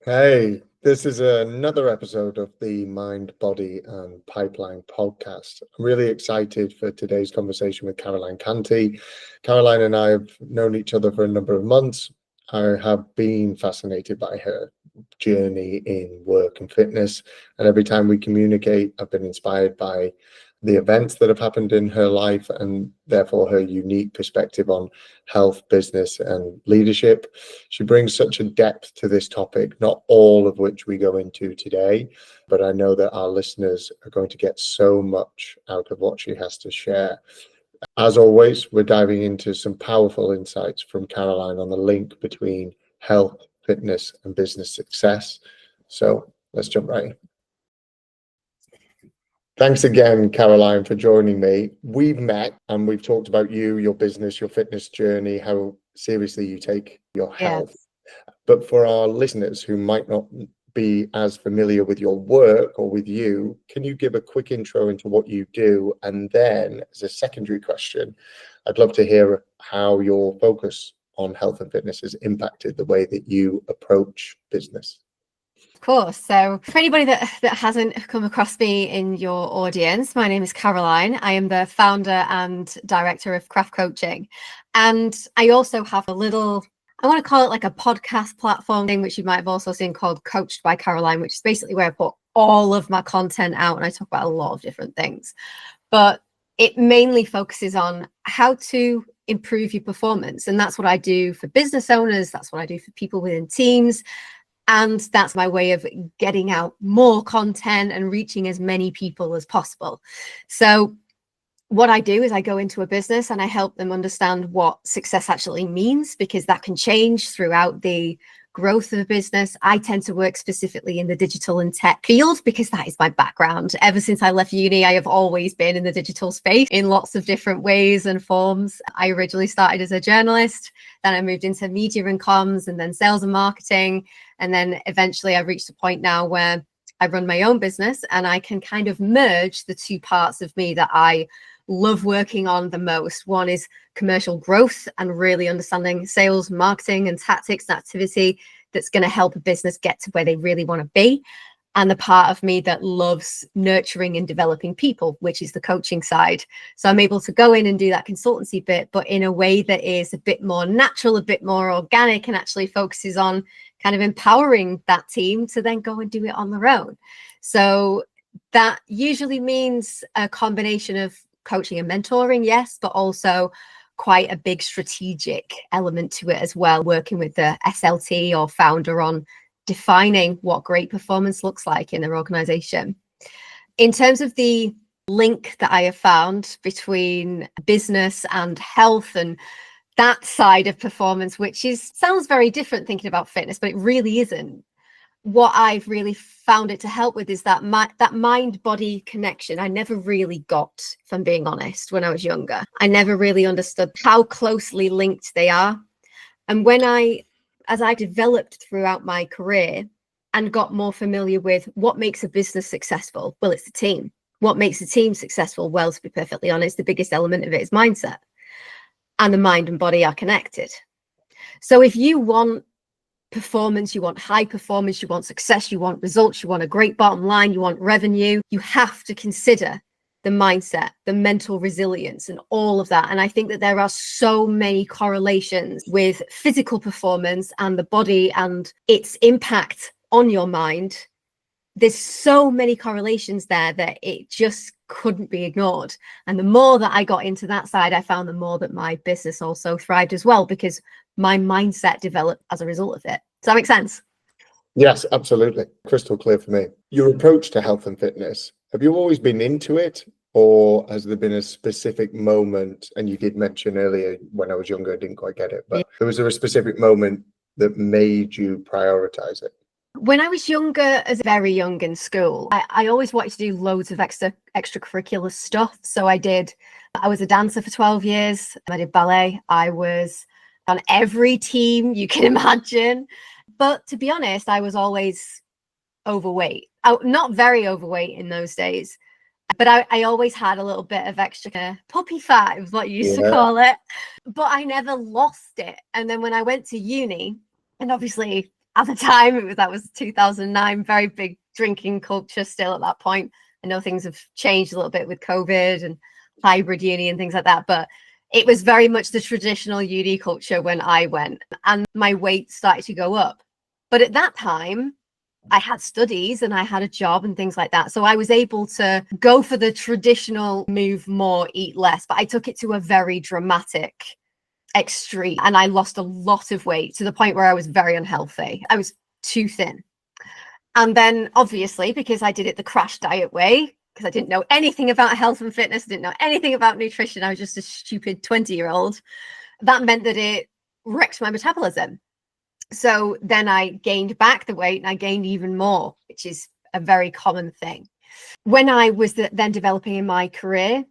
Hey, this is another episode of the Mind, Body and Pipeline podcast. I'm really excited for today's conversation with Caroline Canty. Caroline and I have known each other for a number of months. I have been fascinated by her journey in work and fitness, and every time we communicate, I've been inspired by the events that have happened in her life and therefore her unique perspective on health, business, and leadership. She brings such a depth to this topic, not all of which we go into today, but I know that our listeners are going to get so much out of what she has to share. As always, we're diving into some powerful insights from Caroline on the link between health, fitness, and business success. So let's jump right in. Thanks again, Caroline, for joining me. We've met and we've talked about you, your business, your fitness journey, how seriously you take your health. But for our listeners who might not be as familiar with your work or with you, can you give a quick intro into what you do? And then, as a secondary question, I'd love to hear how your focus on health and fitness has impacted the way that you approach business. Of course. So for anybody that hasn't come across me in your audience, my name is Caroline. I am the founder and director of Craft Coaching. And I also have a little, I want to call it like a podcast platform thing, which you might have also seen called Coached by Caroline, which is basically where I put all of my content out and I talk about a lot of different things. But it mainly focuses on how to improve your performance. And that's what I do for business owners. That's what I do for people within teams. And that's my way of getting out more content and reaching as many people as possible. So what I do is I go into a business and I help them understand what success actually means, because that can change throughout the growth of a business. I tend to work specifically in the digital and tech field because that is my background. Ever since I left uni, I have always been in the digital space in lots of different ways and forms. I originally started as a journalist, then I moved into media and comms, and then sales and marketing. And then eventually I reached a point now where I run my own business and I can kind of merge the two parts of me that I love working on the most. One is commercial growth and really understanding sales, marketing and tactics and activity that's going to help a business get to where they really want to be. And the part of me that loves nurturing and developing people, which is the coaching side. So I'm able to go in and do that consultancy bit, but in a way that is a bit more natural, a bit more organic, and actually focuses on kind of empowering that team to then go and do it on their own. So that usually means a combination of coaching and mentoring, yes, but also quite a big strategic element to it as well, working with the SLT or founder on defining what great performance looks like in their organization. In terms of the link that I have found between business and health and that side of performance, which sounds very different thinking about fitness, but it really isn't. What I've really found it to help with is that mind-body connection I never really got, if I'm being honest, when I was younger. I never really understood how closely linked they are. And as I developed throughout my career and got more familiar with what makes a business successful, well, it's the team. What makes a team successful? Well, to be perfectly honest, the biggest element of it is mindset. And the mind and body are connected. So if you want performance, you want high performance, you want success, you want results, you want a great bottom line, you want revenue, you have to consider the mindset, the mental resilience and all of that. And I think that there are so many correlations with physical performance and the body and its impact on your mind. There's so many correlations there that it just couldn't be ignored. And the more that I got into that side, I found the more that my business also thrived as well, because my mindset developed as a result of it. Does that make sense? Yes, absolutely. Crystal clear for me. Your approach to health and fitness, have you always been into it? Or has there been a specific moment, and you did mention earlier when I was younger, I didn't quite get it, but was there a specific moment that made you prioritize it? When I was younger, as very young in school, I always wanted to do loads of extracurricular stuff. So I was a dancer for 12 years. I did ballet. I was on every team you can imagine. But to be honest, I was always overweight. Not very overweight in those days. But I always had a little bit of extra puppy fat, is what you used to call it. But I never lost it. And then when I went to uni, and obviously at the time. That was 2009, very big drinking culture still at that point. I know things have changed a little bit with COVID and hybrid uni and things like that, but it was very much the traditional uni culture when I went, and my weight started to go up. But at that time, I had studies and I had a job and things like that. So I was able to go for the traditional move more, eat less, but I took it to a very dramatic extreme, and I lost a lot of weight to the point where I was very unhealthy. I was too thin. And then obviously, because I did it the crash diet way, because I didn't know anything about health and fitness, didn't know anything about nutrition, I was just a stupid 20-year-old. That meant that it wrecked my metabolism. So then I gained back the weight and I gained even more, which is a very common thing. When I was then developing in my career,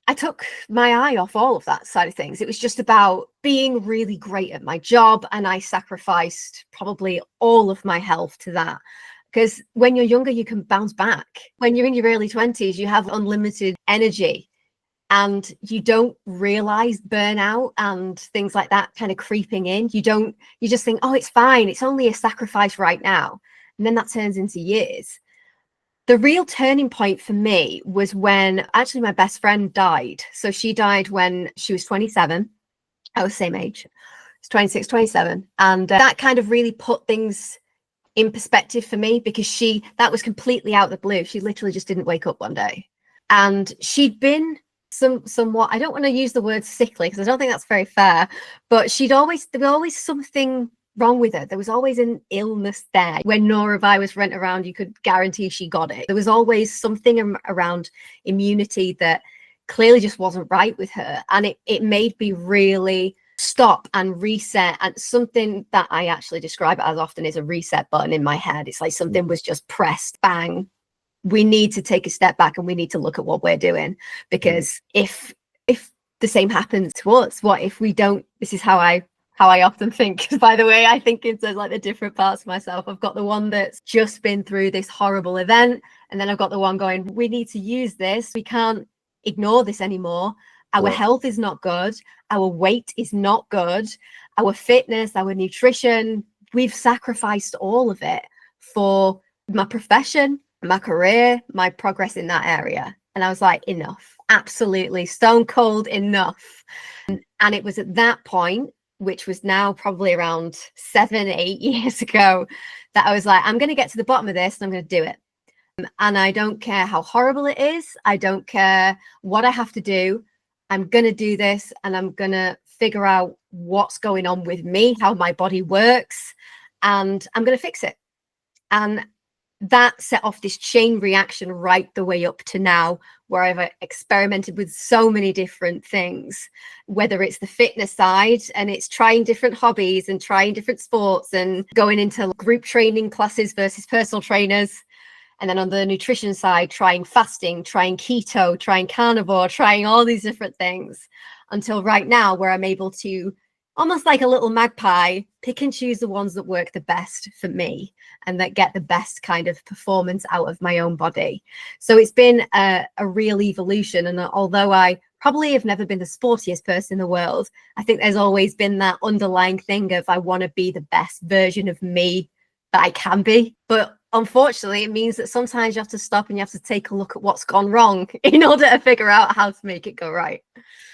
I took my eye off all of that side of things. It was just about being really great at my job, and I sacrificed probably all of my health to that. Because when you're younger, you can bounce back. When you're in your early 20s, you have unlimited energy, and you don't realize burnout and things like that kind of creeping in. You just think, oh, it's fine. It's only a sacrifice right now. And then that turns into years. The real turning point for me was when actually my best friend died. So she died when she was 27. I was the same age. It's 26, 27. And that kind of really put things in perspective for me, because that was completely out of the blue. She literally just didn't wake up one day. And she'd been somewhat, I don't want to use the word sickly because I don't think that's very fair, but there was always something wrong with her. There was always an illness there. When norovirus went around, you could guarantee she got it. There was always something around immunity that clearly just wasn't right with her. And it made me really stop and reset. And something that I actually describe as often is a reset button in my head. It's like something was just pressed, bang. We need to take a step back and we need to look at what we're doing, because if the same happens to us, what if we don't? This is how I often think. By the way, I think into like the different parts of myself. I've got the one that's just been through this horrible event, and then I've got the one going, we need to use this. We can't ignore this anymore. Our health is not good. Our weight is not good. Our fitness, our nutrition, we've sacrificed all of it for my profession, my career, my progress in that area. And I was like, enough, absolutely stone cold enough. And it was at that point, which was now probably around 7-8 years ago, that I was like, I'm going to get to the bottom of this and I'm going to do it. And I don't care how horrible it is. I don't care what I have to do. I'm going to do this, and I'm going to figure out what's going on with me, how my body works, and I'm going to fix it. And that set off this chain reaction right the way up to now, where I've experimented with so many different things, whether it's the fitness side and it's trying different hobbies and trying different sports and going into group training classes versus personal trainers. And then on the nutrition side, trying fasting, trying keto, trying carnivore, trying all these different things, until right now where I'm able to, almost like a little magpie, pick and choose the ones that work the best for me and that get the best kind of performance out of my own body. So it's been a real evolution. And although I probably have never been the sportiest person in the world, I think there's always been that underlying thing of I want to be the best version of me that I can be. But unfortunately, it means that sometimes you have to stop and you have to take a look at what's gone wrong in order to figure out how to make it go right.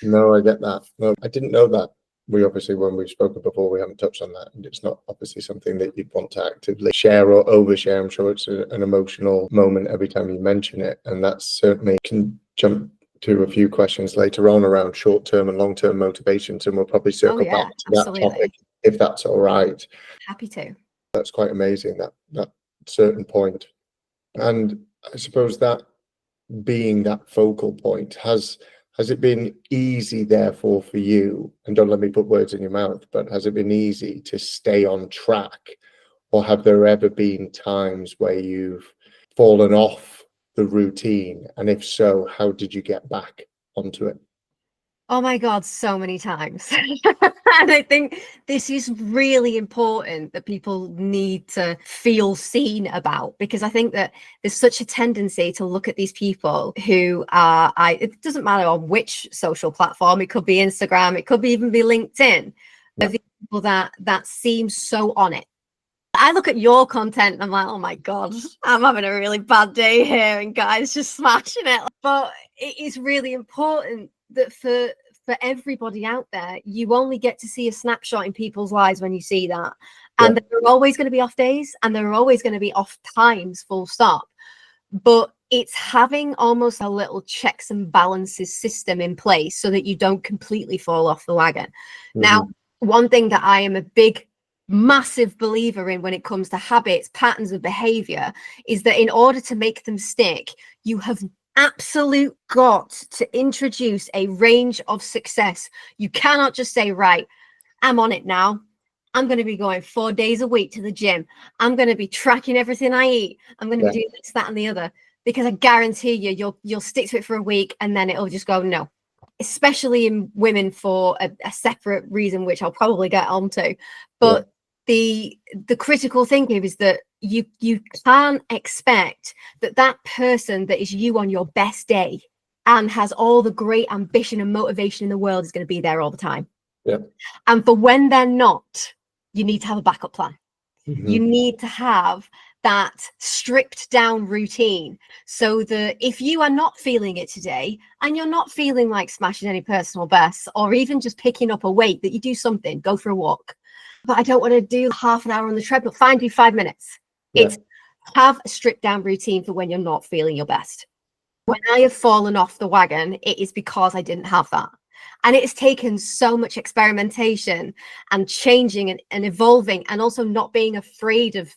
No, I get that. No, I didn't know that. We obviously, when we've spoken before, we haven't touched on that. And it's not obviously something that you'd want to actively share or overshare. I'm sure it's an emotional moment every time you mention it. And that certainly can jump to a few questions later on around short-term and long-term motivations. And we'll probably circle back to absolutely. that topic, if that's all right. Happy to. That's quite amazing, that certain point. And I suppose that being that focal point, has it been easy therefore for you, and don't let me put words in your mouth, but has it been easy to stay on track, or have there ever been times where you've fallen off the routine? And if so, how did you get back onto it? Oh my God, so many times. And I think this is really important that people need to feel seen about, because I think that there's such a tendency to look at these people who are, it doesn't matter on which social platform, it could be Instagram, it could even be LinkedIn, but the people that seem so on it. I look at your content and I'm like, oh my God, I'm having a really bad day here and guys just smashing it. But it is really important that for everybody out there, you only get to see a snapshot in people's lives when you see that. And there are always going to be off days and there are always going to be off times, full stop. But it's having almost a little checks and balances system in place so that you don't completely fall off the wagon. Now, one thing that I am a massive believer in when it comes to habits, patterns of behavior, is that in order to make them stick, you have absolute got to introduce a range of success. You cannot just say, right, I'm on it now. I'm going to be going 4 days a week to the gym. I'm going to be tracking everything I eat. I'm going to be doing this, that, and the other, because I guarantee you'll stick to it for a week and then it'll just go no. Especially in women for a separate reason, which I'll probably get onto. But the critical thing here is that you can't expect that person that is you on your best day and has all the great ambition and motivation in the world is going to be there all the time. And for when they're not, you need to have a backup plan. You need to have that stripped down routine so that if you are not feeling it today and you're not feeling like smashing any personal bests or even just picking up a weight, that you do something, go for a walk. But I don't want to do half an hour on the treadmill. Fine, do 5 minutes. It's have a stripped down routine for when you're not feeling your best. When I have fallen off the wagon, it is because I didn't have that. And it's taken so much experimentation and changing and evolving, and also not being afraid of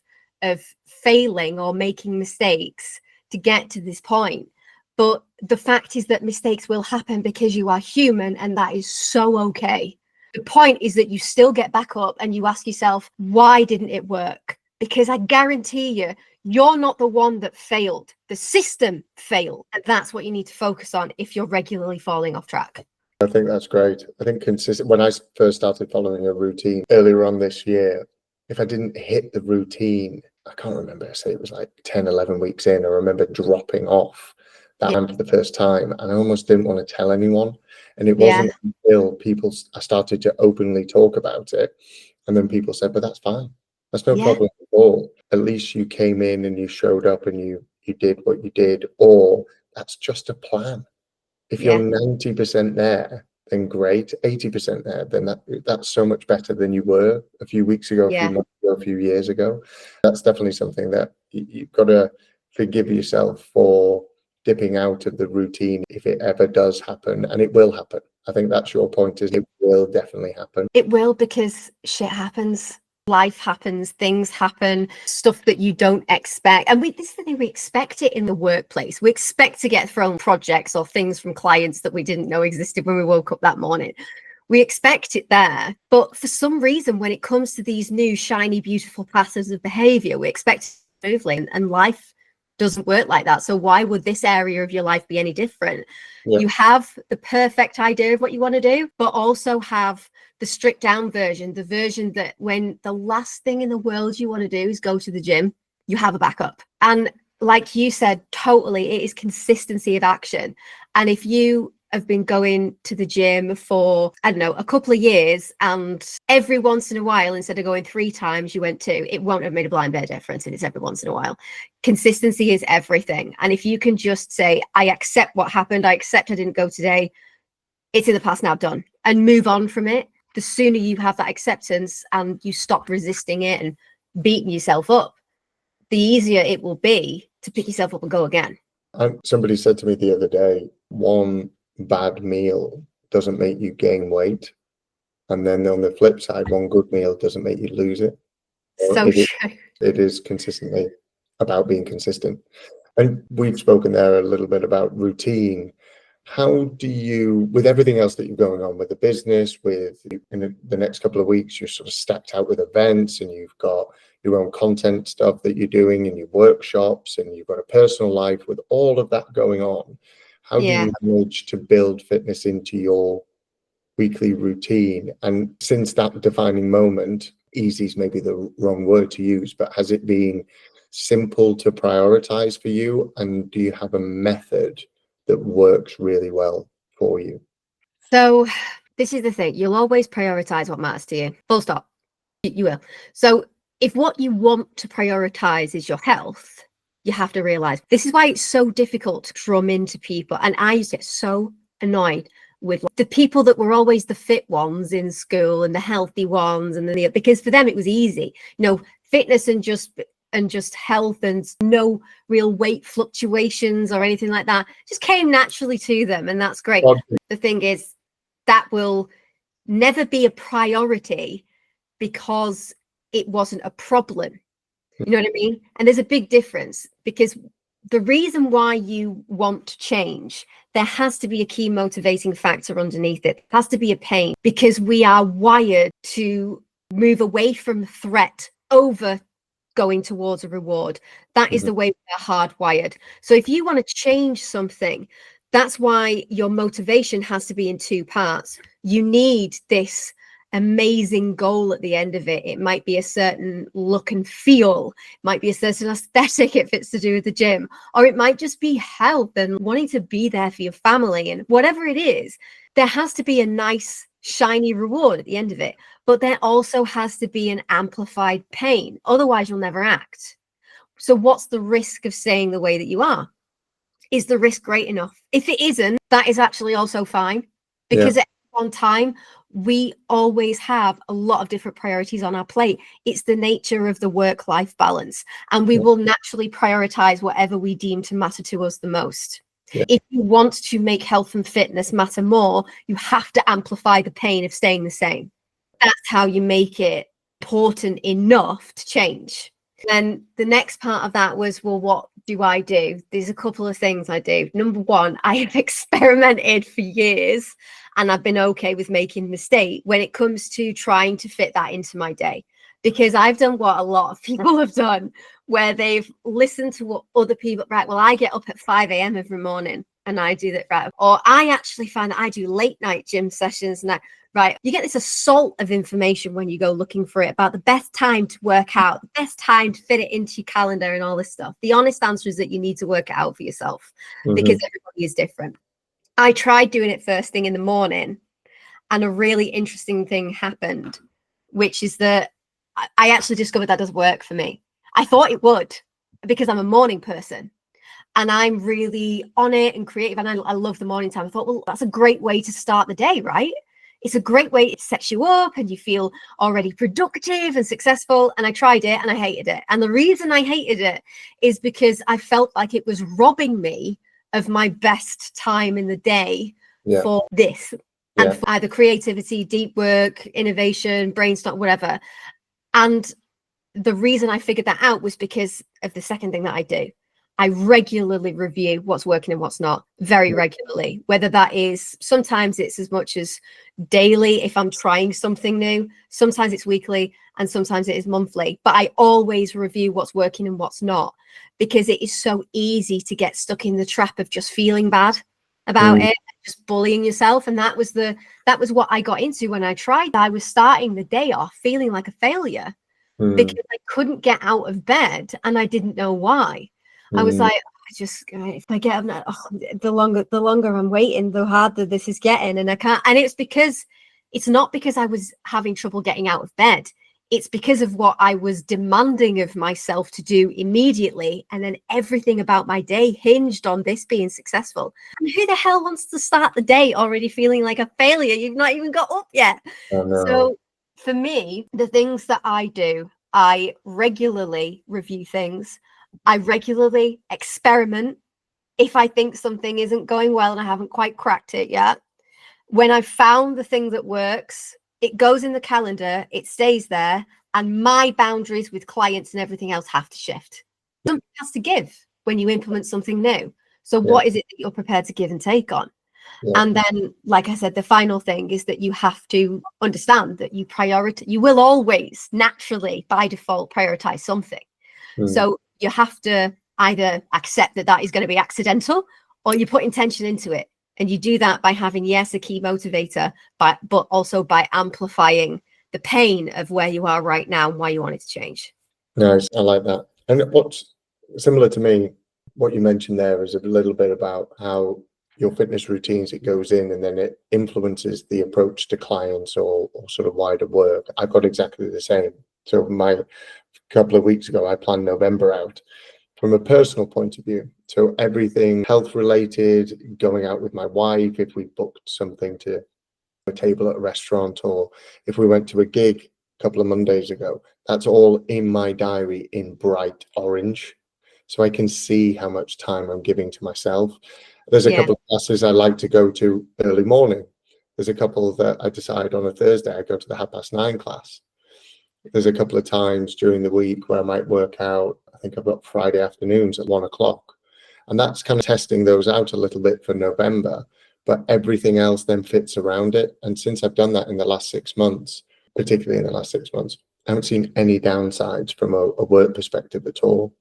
failing or making mistakes to get to this point. But the fact is that mistakes will happen because you are human, and that is so okay. The point is that you still get back up and you ask yourself, why didn't it work? Because I guarantee you, you're not the one that failed. The system failed. And that's what you need to focus on if you're regularly falling off track. I think that's great. I think consistent. When I first started following a routine earlier on this year, if I didn't hit the routine, I can't remember, I say it was like 10, 11 weeks in, I remember dropping off that for the first time. And I almost didn't want to tell anyone. And it wasn't until I started to openly talk about it. And then people said, but that's fine. That's no problem at all. At least you came in and you showed up and you did what you did, or that's just a plan. If you're 90% there, then great. 80% there, then that's so much better than you were a few weeks ago, a few months ago, a few years ago. That's definitely something that you've got to forgive yourself for dipping out of the routine if it ever does happen, and it will happen. I think that's your point, is it will definitely happen. It will, because shit happens. Life happens, things happen, stuff that you don't expect. And this is the thing, we expect it in the workplace. We expect to get thrown projects or things from clients that we didn't know existed when we woke up that morning. We expect it there. But for some reason, when it comes to these new, shiny, beautiful patterns of behavior, we expect it smoothly, and life doesn't work like that. So why would this area of your life be any different? You have the perfect idea of what you want to do, but also have the stripped down version, the version that when the last thing in the world you want to do is go to the gym, you have a backup. And like you said, totally, it is consistency of action. And if you have been going to the gym for, I don't know, a couple of years, and every once in a while, instead of going 3 times, you went 2, it won't have made a blind bit of difference. It is every once in a while. Consistency is everything. And if you can just say, I accept what happened, I accept I didn't go today, it's in the past now, done, and move on from it. The sooner you have that acceptance and you stop resisting it and beating yourself up, the easier it will be to pick yourself up and go again. Somebody said to me the other day, one bad meal doesn't make you gain weight, and then on the flip side, one good meal doesn't make you lose it. So true. It is consistently about being consistent. And we've spoken there a little bit about routine. How do you, with everything else that you're going on with the business, with in the next couple of weeks, you're sort of stacked out with events, and you've got your own content stuff that you're doing, and your workshops, and you've got a personal life with all of that going on. How do you manage to build fitness into your weekly routine? And since that defining moment, easy is maybe the wrong word to use, but has it been simple to prioritize for you? And do you have a method that works really well for you? So this is the thing, you'll always prioritize what matters to you, full stop. You will. So if what you want to prioritize is your health, you have to realize this is why it's so difficult to drum into people. And I used to get so annoyed with the people that were always the fit ones in school and the healthy ones, and because for them it was easy, fitness and just health and no real weight fluctuations or anything like that just came naturally to them, and that's great. The thing is, that will never be a priority because it wasn't a problem. You know what I mean? And there's a big difference, because the reason why you want to change, there has to be a key motivating factor underneath it. It has to be a pain, because we are wired to move away from threat over going towards a reward. That is the way we are hardwired. So if you want to change something, that's why your motivation has to be in two parts. You need this amazing goal at the end of it. It might be a certain look and feel, it might be a certain aesthetic if it's to do with the gym, or it might just be health and wanting to be there for your family. And whatever it is, there has to be a nice shiny reward at the end of it, but there also has to be an amplified pain, otherwise you'll never act. So what's the risk of staying the way that you are? Is the risk great enough? If it isn't, that is actually also fine, because at one time we always have a lot of different priorities on our plate. It's the nature of the work-life balance, and we will naturally prioritize whatever we deem to matter to us the most. If you want to make health and fitness matter more, you have to amplify the pain of staying the same. That's how you make it important enough to change. And the next part of that was, well, what do I do? There's a couple of things I do. Number one, I have experimented for years, and I've been okay with making mistakes when it comes to trying to fit that into my day, because I've done what a lot of people have done, where they've listened to what other people, right, well, I get up at 5 a.m. every morning and I do that, right? Or I actually find that I do late night gym sessions, and right, you get this assault of information when you go looking for it about the best time to work out, the best time to fit it into your calendar and all this stuff. The honest answer is that you need to work it out for yourself, because everybody is different. I tried doing it first thing in the morning, and a really interesting thing happened, which is that I actually discovered that doesn't work for me. I thought it would, because I'm a morning person and I'm really on it and creative, and I love the morning time. I thought, well, that's a great way to start the day, right? It's a great way. It sets you up and you feel already productive and successful. And I tried it and I hated it. And the reason I hated it is because I felt like it was robbing me of my best time in the day for this, and for either creativity, deep work, innovation, brainstorm, whatever. And the reason I figured that out was because of the second thing that I do. I regularly review what's working and what's not, very regularly, whether that is, sometimes it's as much as daily if I'm trying something new, sometimes it's weekly, and sometimes it is monthly. But I always review what's working and what's not, because it is so easy to get stuck in the trap of just feeling bad about it, just bullying yourself. And that was what I got into when I tried. I was starting the day off feeling like a failure because I couldn't get out of bed and I didn't know why. I was like, if I get up now, the longer I'm waiting, the harder this is getting, and I can't. And it's not because I was having trouble getting out of bed. It's because of what I was demanding of myself to do immediately, and then everything about my day hinged on this being successful. And who the hell wants to start the day already feeling like a failure? You've not even got up yet. Oh, no. So for me, the things that I do, I regularly review things. I regularly experiment if I think something isn't going well and I haven't quite cracked it yet. When I've found the thing that works, it goes in the calendar, it stays there, and my boundaries with clients and everything else have to shift. Something has to give when you implement something new. So what is it that you're prepared to give and take on? And then, like I said, the final thing is that you have to understand that you will always naturally by default prioritize something. So you have to either accept that that is going to be accidental, or you put intention into it. And you do that by having, yes, a key motivator, but also by amplifying the pain of where you are right now and why you want it to change. Nice. I like that. And what's similar to me, what you mentioned there is a little bit about how your fitness routines, it goes in and then it influences the approach to clients or sort of wider work. I've got exactly the same. So my a couple of weeks ago, I planned November out from a personal point of view. So everything health related, going out with my wife, if we booked something to a table at a restaurant, or if we went to a gig a couple of Mondays ago, that's all in my diary in bright orange. So I can see how much time I'm giving to myself. There's a couple of classes I like to go to early morning. There's a couple that I decide on a Thursday, I go to the 9:30 class. There's a couple of times during the week where I might work out. I think I've got Friday afternoons at 1 o'clock. And that's kind of testing those out a little bit for November, but everything else then fits around it. And since I've done that in the last 6 months, particularly in the last 6 months, I haven't seen any downsides from a work perspective at all.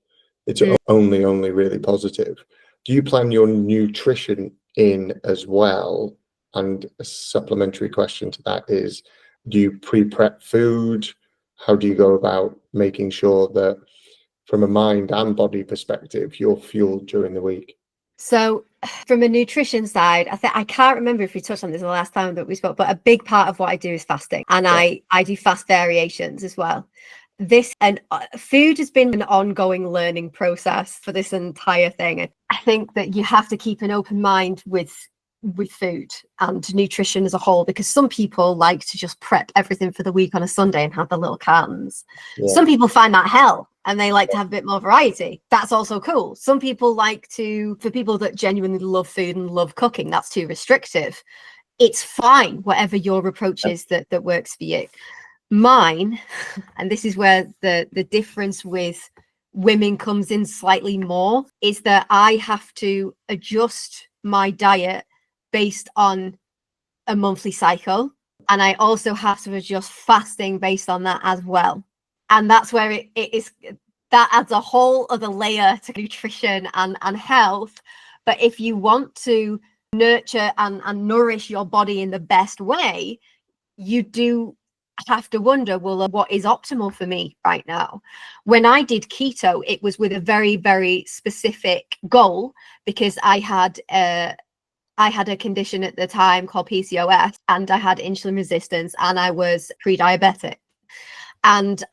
It's only really positive. Do you plan your nutrition in as well? And a supplementary question to that is, do you pre-prep food? How do you go about making sure that from a mind and body perspective, you're fueled during the week? So from a nutrition side, I can't remember if we touched on this the last time that we spoke, but a big part of what I do is fasting, and I do fast variations as well. Food has been an ongoing learning process for this entire thing. I think that you have to keep an open mind with food and nutrition as a whole, because some people like to just prep everything for the week on a Sunday and have the little cartons. Some people find that hell and they like to have a bit more variety. That's also cool. Some people for people that genuinely love food and love cooking, that's too restrictive. It's fine, whatever your approach is that works for you. Mine, and this is where the difference with women comes in slightly more, is that I have to adjust my diet based on a monthly cycle, and I also have to adjust fasting based on that as well. And that's where that adds a whole other layer to nutrition and health. But if you want to nurture and nourish your body in the best way, you do have to wonder, well, what is optimal for me right now? When I did keto, it was with a very, very specific goal, because I had a condition at the time called PCOS, and I had insulin resistance, and I was pre-diabetic. And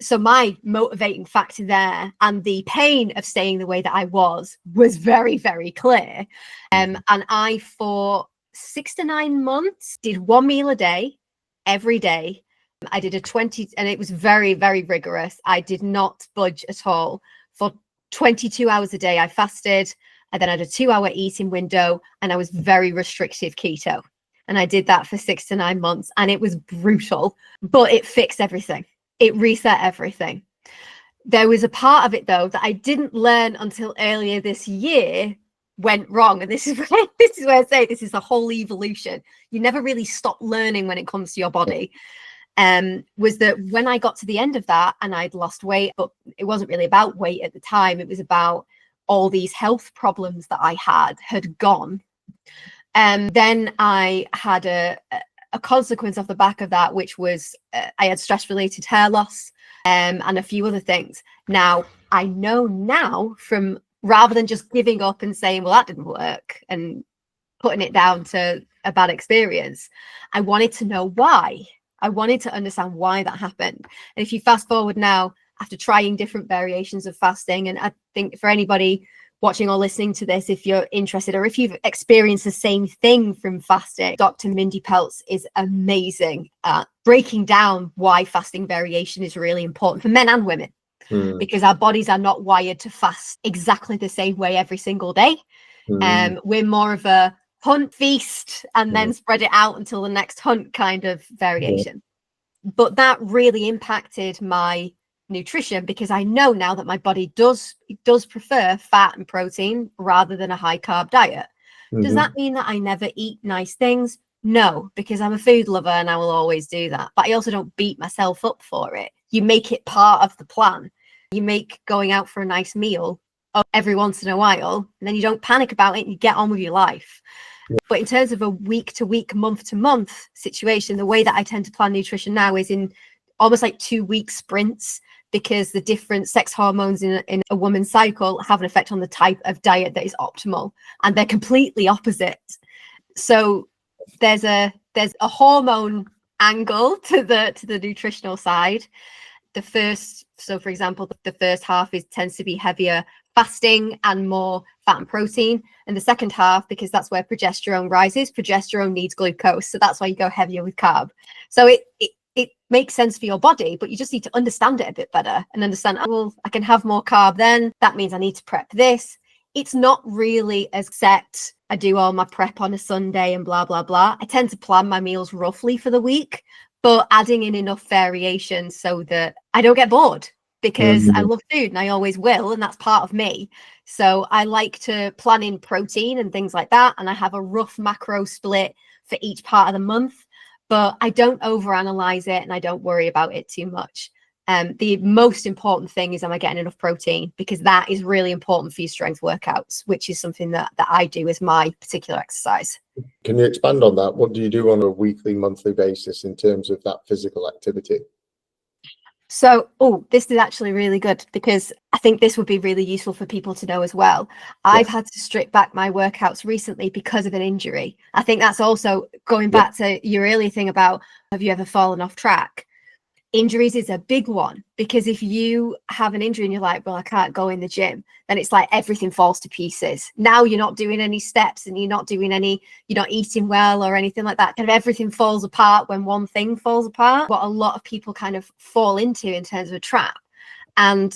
so my motivating factor there, and the pain of staying the way that I was very, very clear. And I, for 6 to 9 months, did 1 meal a day, every day. I did a 20, and it was very, very rigorous. I did not budge at all. For 22 hours a day, I fasted. I then had a 2-hour eating window, and I was very restrictive keto. And I did that for 6 to 9 months, and it was brutal, but it fixed everything. It reset everything. There was a part of it, though, that I didn't learn until earlier this year went wrong. And this is where I say this is a whole evolution. You never really stop learning when it comes to your body. Was that when I got to the end of that and I'd lost weight, but it wasn't really about weight at the time. It was about all these health problems that I had gone. And then I had a consequence off the back of that, which was I had stress-related hair loss and a few other things. Now, I know now, from rather than just giving up and saying, well, that didn't work, and putting it down to a bad experience, I wanted to know why. I wanted to understand why that happened. And if you fast forward now, after trying different variations of fasting, and I think for anybody watching or listening to this, if you're interested, or if you've experienced the same thing from fasting, Dr. Mindy Peltz is amazing at breaking down why fasting variation is really important for men and women, because our bodies are not wired to fast exactly the same way every single day. We're more of a hunt, feast, and then spread it out until the next hunt kind of variation. But that really impacted my nutrition, because I know now that my body does prefer fat and protein rather than a high carb diet. Does that mean that I never eat nice things? No, because I'm a food lover and I will always do that. But I also don't beat myself up for it. You make it part of the plan. You make going out for a nice meal every once in a while, and then you don't panic about it and you get on with your life. But in terms of a week to week, month to month situation, the way that I tend to plan nutrition now is in almost like 2-week sprints, because the different sex hormones in a woman's cycle have an effect on the type of diet that is optimal, and they're completely opposite. So there's a hormone angle to the nutritional side. so for example, the first half tends to be heavier fasting and more fat and protein, and the second half, because that's where progesterone rises, progesterone needs glucose, so that's why you go heavier with carb. So it makes sense for your body, but you just need to understand it a bit better and understand, oh, well, I can have more carb then, that means I need to prep this. It's not really as set, I do all my prep on a Sunday and blah blah blah. I tend to plan my meals roughly for the week, but adding in enough variation so that I don't get bored, because I love food and I always will, and that's part of me. So I like to plan in protein and things like that, and I have a rough macro split for each part of the month, but I don't overanalyze it and I don't worry about it too much. The most important thing is, am I getting enough protein? Because that is really important for your strength workouts, which is something that I do as my particular exercise. Can you expand on that? What do you do on a weekly, monthly basis in terms of that physical activity? So, this is actually really good, because I think this would be really useful for people to know as well. I've had to strip back my workouts recently because of an injury. I think that's also going back to your earlier thing about, have you ever fallen off track? Injuries is a big one, because if you have an injury and you're like, well, I can't go in the gym, then it's like everything falls to pieces. Now you're not doing any steps and you're not eating well or anything like that. Kind of everything falls apart when one thing falls apart. What a lot of people kind of fall into in terms of a trap. And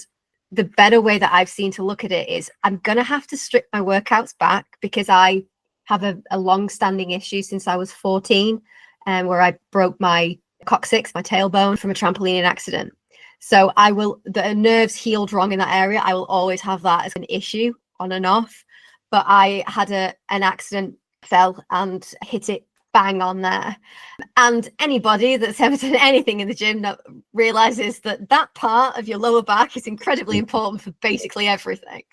the better way that I've seen to look at it is, I'm going to have to strip my workouts back, because I have a long-standing issue since I was 14, where I broke my coccyx, my tailbone, from a trampoline accident. So the nerves healed wrong in that area. I will always have that as an issue on and off. But I had an accident, fell and hit it bang on there. And anybody that's ever done anything in the gym realizes that part of your lower back is incredibly important for basically everything.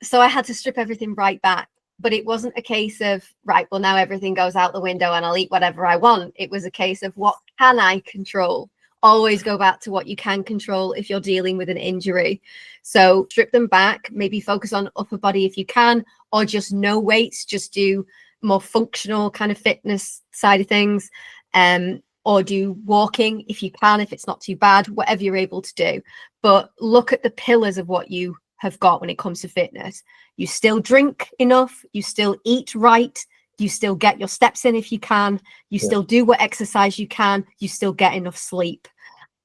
So I had to strip everything right back. But it wasn't a case of, right, well, now everything goes out the window and I'll eat whatever I want. It was a case of, what can I control? Always go back to what you can control if you're dealing with an injury. So strip them back, maybe focus on upper body if you can, or just no weights, just do more functional kind of fitness side of things, or do walking if you can, if it's not too bad, whatever you're able to do. But look at the pillars of what you have got when it comes to fitness. You still drink enough, you still eat right, you still get your steps in if you can, you still do what exercise you can, you still get enough sleep.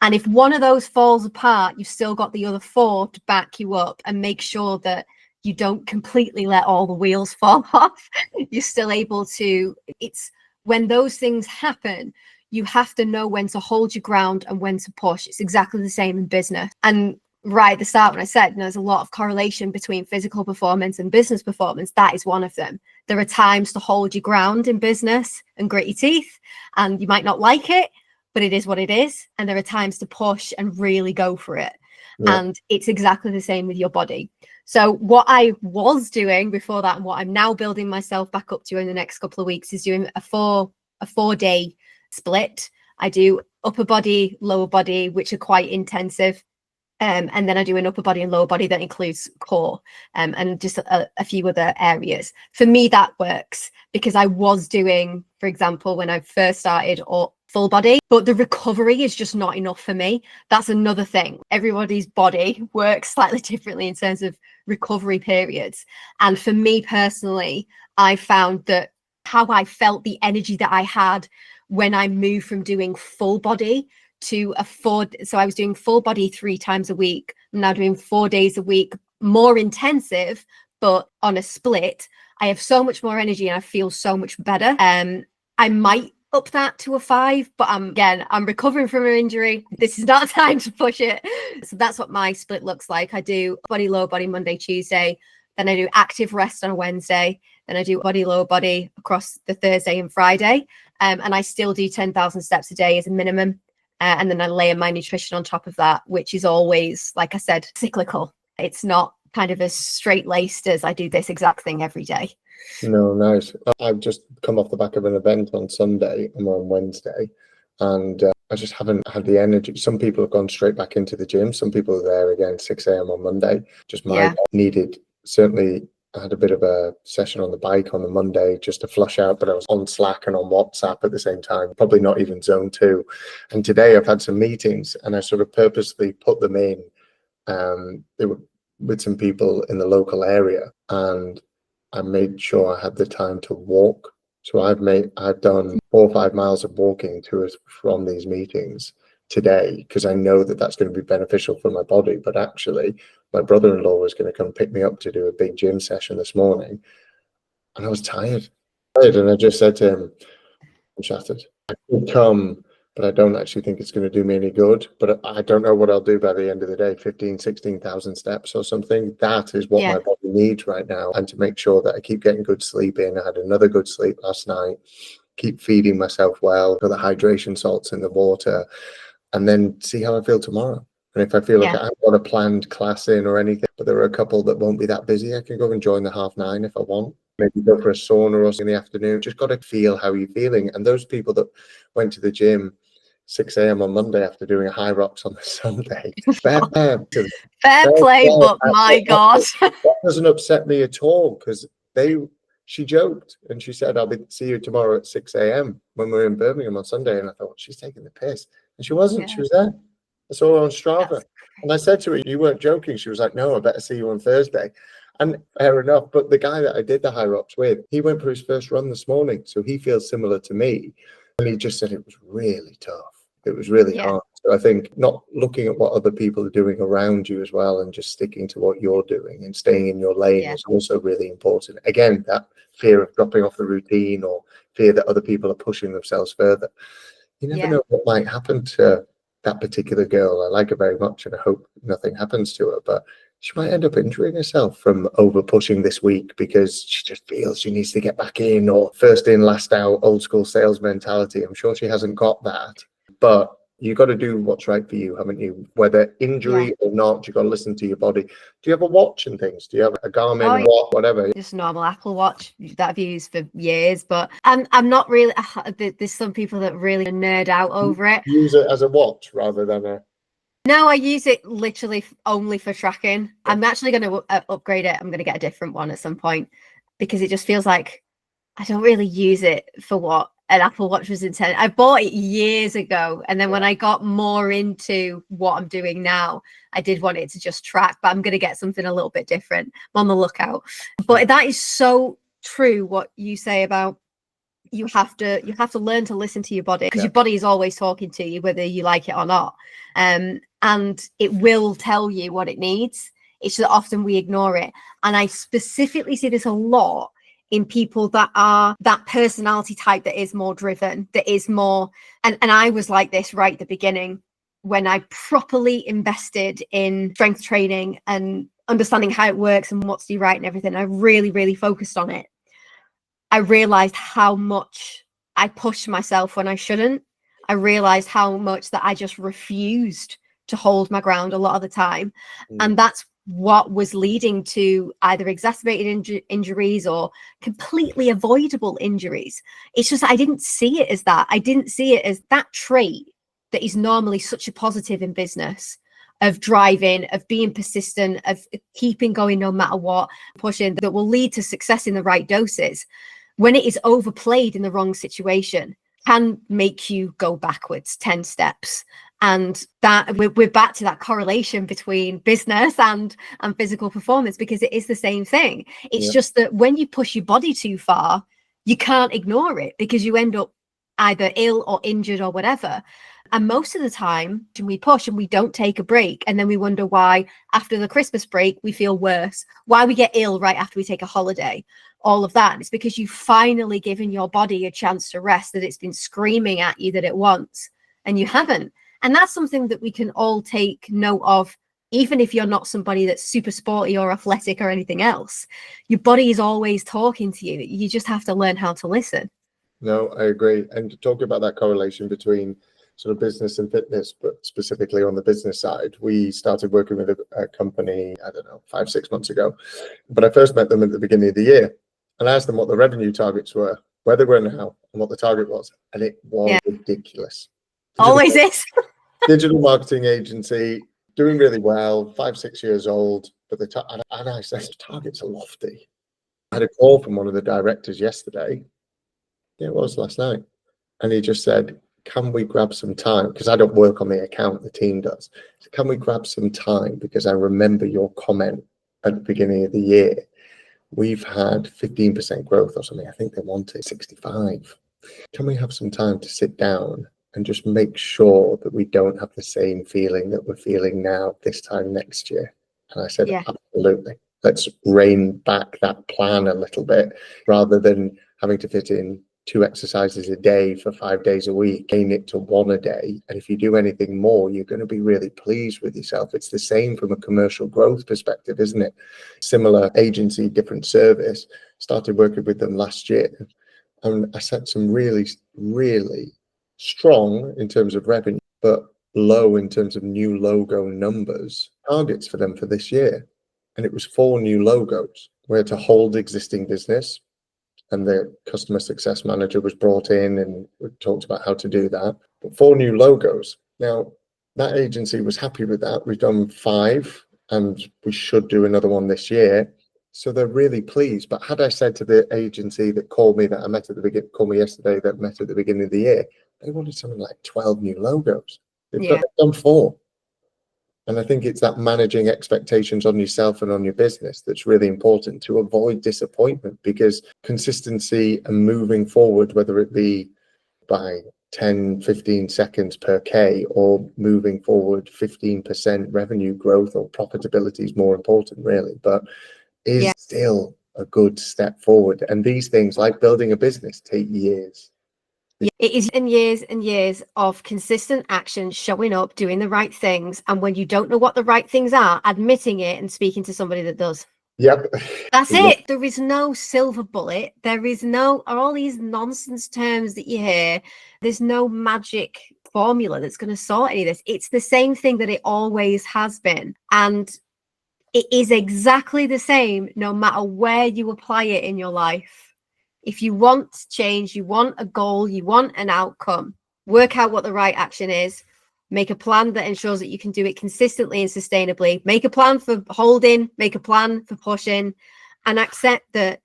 And if one of those falls apart, you've still got the other four to back you up and make sure that you don't completely let all the wheels fall off. You're still able to, it's when those things happen, you have to know when to hold your ground and when to push. It's exactly the same in business. And right at the start, when I said there's a lot of correlation between physical performance and business performance, that is one of them. There are times to hold your ground in business and grit your teeth, and you might not like it, but it is what it is. And there are times to push and really go for it. And it's exactly the same with your body. So what I was doing before that, and what I'm now building myself back up to in the next couple of weeks, is doing a 4-day split. I do upper body, lower body, which are quite intensive. And then I do an upper body and lower body that includes core, and just a few other areas. For me, that works, because I was doing, for example, when I first started, or full body, but the recovery is just not enough for me. That's another thing. Everybody's body works slightly differently in terms of recovery periods. And for me personally, I found that how I felt, the energy that I had when I moved from doing full body to so I was doing full body 3 times a week. I'm now doing 4 days a week, more intensive, but on a split. I have so much more energy and I feel so much better. I might up that to a 5, but I'm recovering from an injury. This is not time to push it. So that's what my split looks like. I do body, lower body Monday, Tuesday. Then I do active rest on a Wednesday. Then I do body, lower body across the Thursday and Friday. And I still do 10,000 steps a day as a minimum. And then I layer my nutrition on top of that, which is always, like I said, cyclical. It's not kind of as straight-laced as I do this exact thing every day. No, nice. I've just come off the back of an event on Sunday and on Wednesday, and I just haven't had the energy. Some people have gone straight back into the gym. Some people are there again 6 a.m. on Monday. Just my needed certainly I had a bit of a session on the bike on the Monday just to flush out, but I was on Slack and on WhatsApp at the same time, probably not even zone 2. And today I've had some meetings and I sort of purposely put them in. They were with some people in the local area, and I made sure I had the time to walk. So I've done 4 or 5 miles of walking to us from these meetings today, because I know that that's going to be beneficial for my body. But actually, my brother-in-law was going to come pick me up to do a big gym session this morning, and I was tired. And I just said to him, I'm shattered. I could come, but I don't actually think it's going to do me any good. But I don't know what I'll do by the end of the day, 15, 16,000 steps or something. That is what my body needs right now. And to make sure that I keep getting good sleep in. I had another good sleep last night, keep feeding myself well, for the hydration salts in the water, and then see how I feel tomorrow. And if I feel like I haven't got a planned class in or anything, but there are a couple that won't be that busy, I can go and join the 9:30 if I want. Maybe go for a sauna or something in the afternoon. Just got to feel how you're feeling. And those people that went to the gym 6 a.m. on Monday after doing a high rocks on the Sunday, fair play, but my God. That doesn't upset me at all, because she joked and she said, I'll see you tomorrow at 6 a.m. when we're in Birmingham on Sunday. And I thought, she's taking the piss. And she wasn't. She was there. I saw her on Strava. And I said to her, you weren't joking. She was like, no, I better see you on Thursday. And fair enough. But the guy that I did the high rocks with, he went for his first run this morning. So he feels similar to me. And he just said it was really tough. It was really hard. So I think not looking at what other people are doing around you as well, and just sticking to what you're doing and staying in your lane is also really important. Again, that fear of dropping off the routine, or fear that other people are pushing themselves further. You never know what might happen to that particular girl. I like her very much and I hope nothing happens to her, but she might end up injuring herself from over pushing this week because she just feels she needs to get back in, or first in, last out, old school sales mentality. I'm sure she hasn't got that, but you got to do what's right for you, haven't you? Whether injury or not, you got to listen to your body. Do you have a watch and things? Do you have a Garmin watch, whatever? Just a normal Apple Watch that I've used for years, but I'm not really. There's some people that really nerd out over it. Use it as a watch rather than a. No, I use it literally only for tracking. I'm actually going to upgrade it. I'm going to get a different one at some point, because it just feels like I don't really use it for what an Apple Watch was intended. I bought it years ago, and then when I got more into what I'm doing now, I did want it to just track, but I'm going to get something a little bit different. I'm on the lookout. But that is so true what you say about you have to learn to listen to your body, because your body is always talking to you, whether you like it or not. And it will tell you what it needs. It's just that often we ignore it. And I specifically see this a lot in people that are that personality type that is more driven, that is more, and I was like this right at the beginning, when I properly invested in strength training and understanding how it works and what to do right and everything. I really, really focused on it. I realized how much I pushed myself when I shouldn't. I realized how much that I just refused to hold my ground a lot of the time. And that's what was leading to either exacerbated injuries or completely avoidable injuries. It's just I didn't see it as that. I didn't see it as that trait that is normally such a positive in business, of driving, of being persistent, of keeping going no matter what, pushing, that will lead to success in the right doses. When it is overplayed in the wrong situation, can make you go backwards 10 steps. And that we're back to that correlation between business and physical performance, because it is the same thing. It's just that when you push your body too far, you can't ignore it, because you end up either ill or injured or whatever. And most of the time we push and we don't take a break, and then we wonder why after the Christmas break we feel worse, why we get ill right after we take a holiday, all of that. And it's because you've finally given your body a chance to rest, that it's been screaming at you that it wants, and you haven't. And that's something that we can all take note of, even if you're not somebody that's super sporty or athletic or anything else. Your body is always talking to you. You just have to learn how to listen. No, I agree. And talking about that correlation between sort of business and fitness, but specifically on the business side, we started working with a company, I don't know, 5-6 months ago. But I first met them at the beginning of the year and asked them what the revenue targets were, where they were now, and what the target was. And it was ridiculous. Always is. Digital marketing agency, doing really well, 5-6 years old, but and I said, the targets are lofty. I had a call from one of the directors yesterday. Yeah, it was last night. And he just said, can we grab some time? Because I don't work on the account, the team does. So can we grab some time? Because I remember your comment at the beginning of the year. We've had 15% growth or something. I think they wanted 65. Can we have some time to sit down and just make sure that we don't have the same feeling that we're feeling now this time next year? And I said, Yeah. absolutely. Let's rein back that plan a little bit rather than having to fit in 2 exercises a day for 5 days a week, gain it to 1 a day. And if you do anything more, you're going to be really pleased with yourself. It's the same from a commercial growth perspective, isn't it? Similar agency, different service. Started working with them last year. And I set some really, really strong in terms of revenue, but low in terms of new logo numbers, targets for them for this year. And it was 4 new logos. We're to hold existing business. And the customer success manager was brought in and we talked about how to do that. But 4 new logos. Now, that agency was happy with that. We've done 5 and we should do another one this year. So they're really pleased. But had I said to the agency that called me that I met at the beginning, called me yesterday, that met at the beginning of the year, they wanted something like 12 new logos. They've done 4. And I think it's that managing expectations on yourself and on your business that's really important to avoid disappointment, because consistency and moving forward, whether it be by 10, 15 seconds per K or moving forward 15% revenue growth or profitability is more important, really, but is still a good step forward. And these things, like building a business, take years. It is in years and years of consistent action, showing up, doing the right things. And when you don't know what the right things are, admitting it and speaking to somebody that does. Yep. That's it. There is no silver bullet. There is no, all these nonsense terms that you hear. There's no magic formula that's going to sort any of this. It's the same thing that it always has been. And it is exactly the same no matter where you apply it in your life. If you want change, you want a goal, you want an outcome, work out what the right action is, make a plan that ensures that you can do it consistently and sustainably, make a plan for holding, make a plan for pushing, and accept that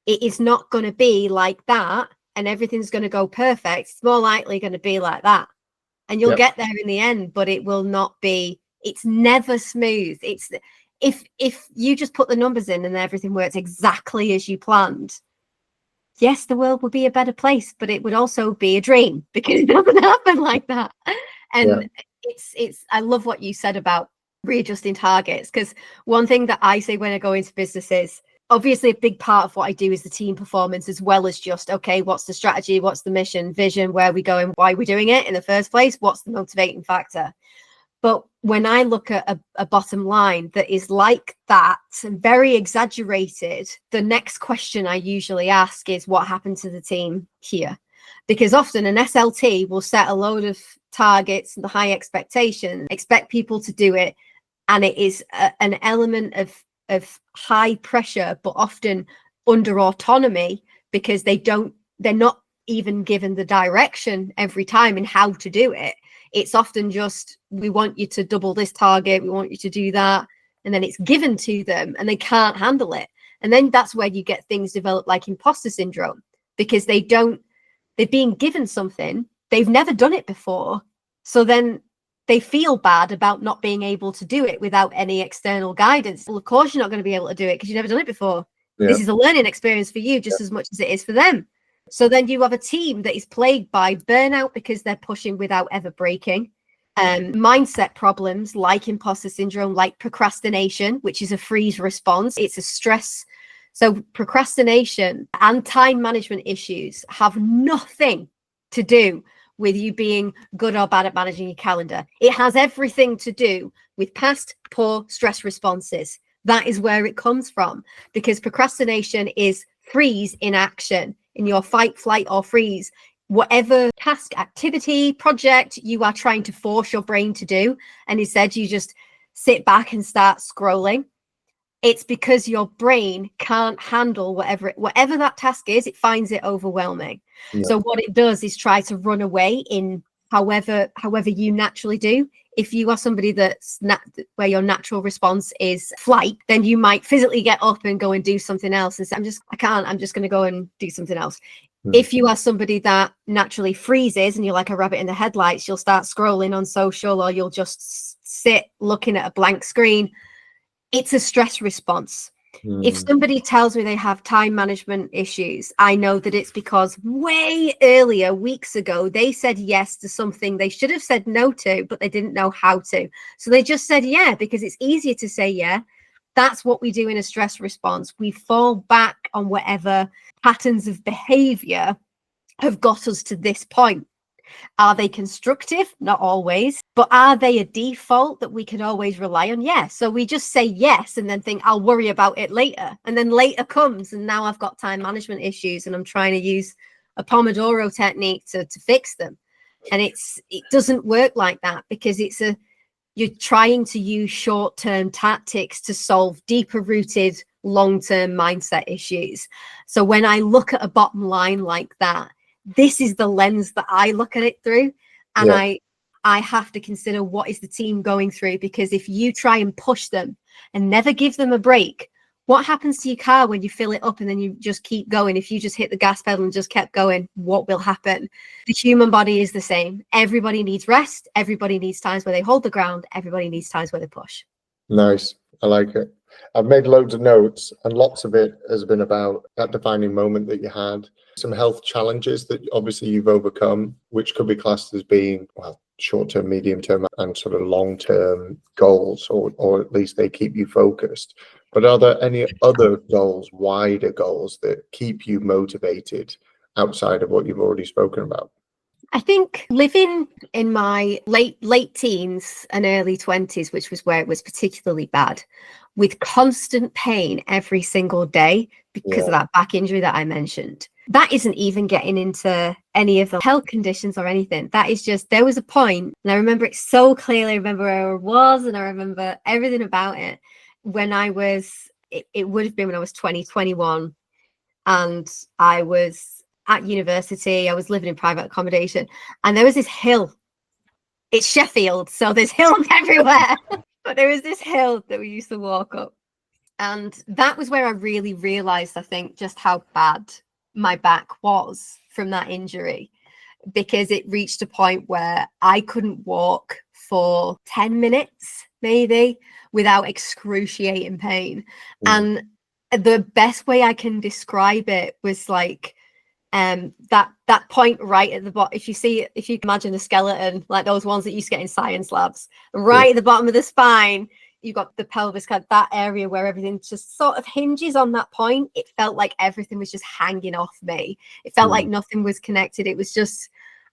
it is not going to be like that and everything's going to go perfect. It's more likely going to be like that. And you'll get there in the end, but it will not be, it's never smooth. It's if you just put the numbers in and everything works exactly as you planned, yes, the world would be a better place, but it would also be a dream because it doesn't happen like that. And it's I love what you said about readjusting targets, because one thing that I say when I go into businesses, obviously a big part of what I do is the team performance, as well as just, okay, what's the strategy, what's the mission, vision, where are we going, why are we doing it in the first place, what's the motivating factor. But when I look at a bottom line that is like that and very exaggerated, the next question I usually ask is, what happened to the team here? Because often an SLT will set a load of targets and the high expectations, expect people to do it. And it is an element of high pressure, but often under autonomy, because they're not even given the direction every time in how to do it. It's often just, we want you to double this target, we want you to do that, and then it's given to them and they can't handle it. And then that's where you get things develop like imposter syndrome, because they've been given something, they've never done it before, so then they feel bad about not being able to do it without any external guidance. Well, of course you're not going to be able to do it because you've never done it before. This is a learning experience for you just as much as it is for them. So then you have a team that is plagued by burnout because they're pushing without ever breaking, mindset problems like imposter syndrome, like procrastination, which is a freeze response. It's a stress. So procrastination and time management issues have nothing to do with you being good or bad at managing your calendar. It has everything to do with past poor stress responses. That is where it comes from, because procrastination is freeze in action, in your fight, flight, or freeze. Whatever task, activity, project you are trying to force your brain to do, and instead you just sit back and start scrolling, it's because your brain can't handle whatever that task is. It finds it overwhelming. So what it does is try to run away in however you naturally do, If you are somebody that's where your natural response is flight, then you might physically get up and go and do something else and say, I'm just going to go and do something else. If you are somebody that naturally freezes and you're like a rabbit in the headlights, you'll start scrolling on social, or you'll just sit looking at a blank screen. It's a stress response. If somebody tells me they have time management issues, I know that it's because way earlier, weeks ago, they said yes to something they should have said no to, but they didn't know how to. So they just said yeah, because it's easier to say yeah. That's what we do in a stress response. We fall back on whatever patterns of behavior have got us to this point. Are they constructive? Not always. But are they a default that we can always rely on? Yeah. So we just say yes and then think, I'll worry about it later. And then later comes, and now I've got time management issues and I'm trying to use a Pomodoro technique to fix them. And it doesn't work like that, because you're trying to use short-term tactics to solve deeper-rooted, long-term mindset issues. So when I look at a bottom line like that, this is the lens that I look at it through. And I have to consider, what is the team going through? Because if you try and push them and never give them a break, what happens to your car when you fill it up and then you just keep going? If you just hit the gas pedal and just kept going, what will happen? The human body is the same. Everybody needs rest. Everybody needs times where they hold the ground. Everybody needs times where they push. Nice. I like it. I've made loads of notes, and lots of it has been about that defining moment that you had, some health challenges that obviously you've overcome, which could be classed as being, well, short-term, medium-term, and sort of long-term goals, or at least they keep you focused. But are there any other goals, wider goals, that keep you motivated outside of what you've already spoken about? I think living in my late teens and early 20s, which was where it was particularly bad, with constant pain every single day because of that back injury that I mentioned. That isn't even getting into any of the health conditions or anything. That is just, there was a point, and I remember it so clearly. I remember where I was, and I remember everything about it. When I was, it would have been when I was 20, 21, and I was at university. I was living in private accommodation, and there was this hill. It's Sheffield, so there's hills everywhere. But there was this hill that we used to walk up, and that was where I really realized, I think, just how bad my back was from that injury, because it reached a point where I couldn't walk for 10 minutes maybe without excruciating pain. And the best way I can describe it was like that point right at the bottom. If you imagine a skeleton, like those ones that you used to get in science labs, right at the bottom of the spine, you've got the pelvis, kind of that area where everything just sort of hinges on that point. It felt like everything was just hanging off me. It felt like nothing was connected. It was just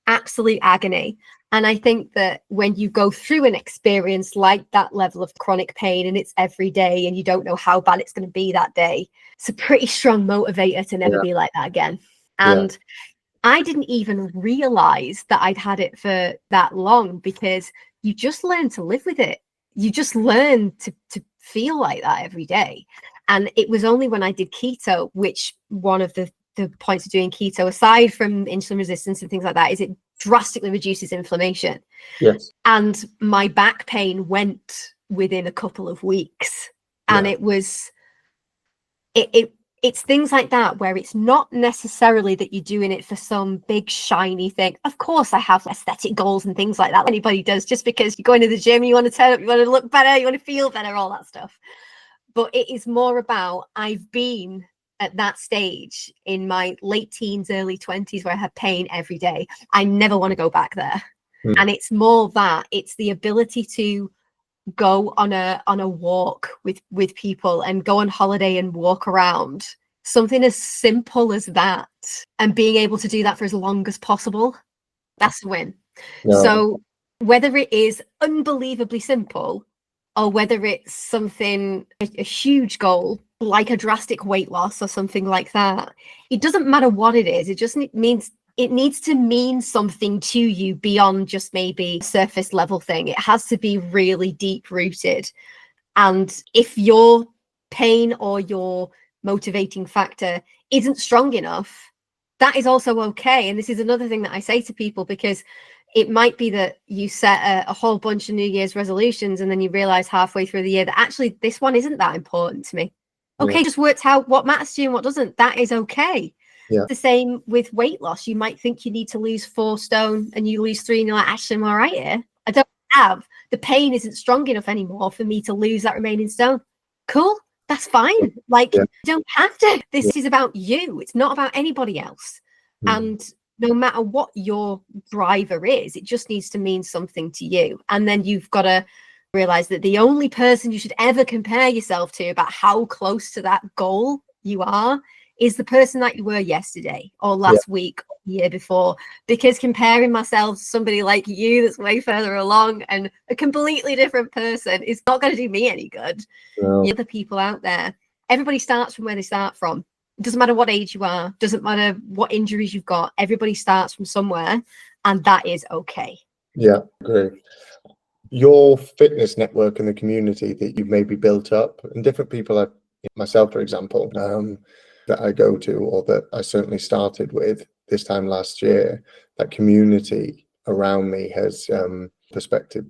absolute agony. And I think that when you go through an experience like that level of chronic pain, and it's every day, and you don't know how bad it's going to be that day, it's a pretty strong motivator to never be like that again. And I didn't even realize that I'd had it for that long, because you just learn to live with it. You just learn to feel like that every day. And it was only when I did keto, which one of the points of doing keto, aside from insulin resistance and things like that, is it drastically reduces inflammation. Yes. And my back pain went within a couple of weeks. And it was, it's things like that where it's not necessarily that you're doing it for some big shiny thing. Of course, I have aesthetic goals and things like that. Anybody does, just because you're going to the gym, you want to turn up, you want to look better, you want to feel better, all that stuff. But it is more about, I've been at that stage in my late teens, early 20s, where I had pain every day. I never want to go back there. And it's more that it's the ability to go on a walk with people, and go on holiday and walk around, something as simple as that, and being able to do that for as long as possible, that's a win. So whether it is unbelievably simple, or whether it's something, a huge goal like a drastic weight loss or something like that, it doesn't matter what it is. It just means it needs to mean something to you beyond just maybe surface level thing. It has to be really deep rooted. And if your pain or your motivating factor isn't strong enough, that is also okay. And this is another thing that I say to people, because it might be that you set a whole bunch of New Year's resolutions and then you realize halfway through the year that actually this one isn't that important to me. Okay, just worked out what matters to you and what doesn't. That is okay. Yeah. The same with weight loss. You might think you need to lose 4 stone and you lose 3 and you're like, actually, I'm all right here. I don't have, the pain isn't strong enough anymore for me to lose that remaining stone. Cool. That's fine. Like, you don't have to. This is about you. It's not about anybody else. And no matter what your driver is, it just needs to mean something to you. And then you've got to realize that the only person you should ever compare yourself to about how close to that goal you are is the person that you were yesterday or last week or the year before. Because comparing myself to somebody like you that's way further along and a completely different person is not going to do me any good. The other people out there, everybody starts from where they start from. It doesn't matter what age you are, doesn't matter what injuries you've got, everybody starts from somewhere, and that is okay. Yeah, agree. Your fitness network and the community that you've maybe built up, and different people, like myself, for example, that I go to, or that I certainly started with this time last year, that community around me has, perspective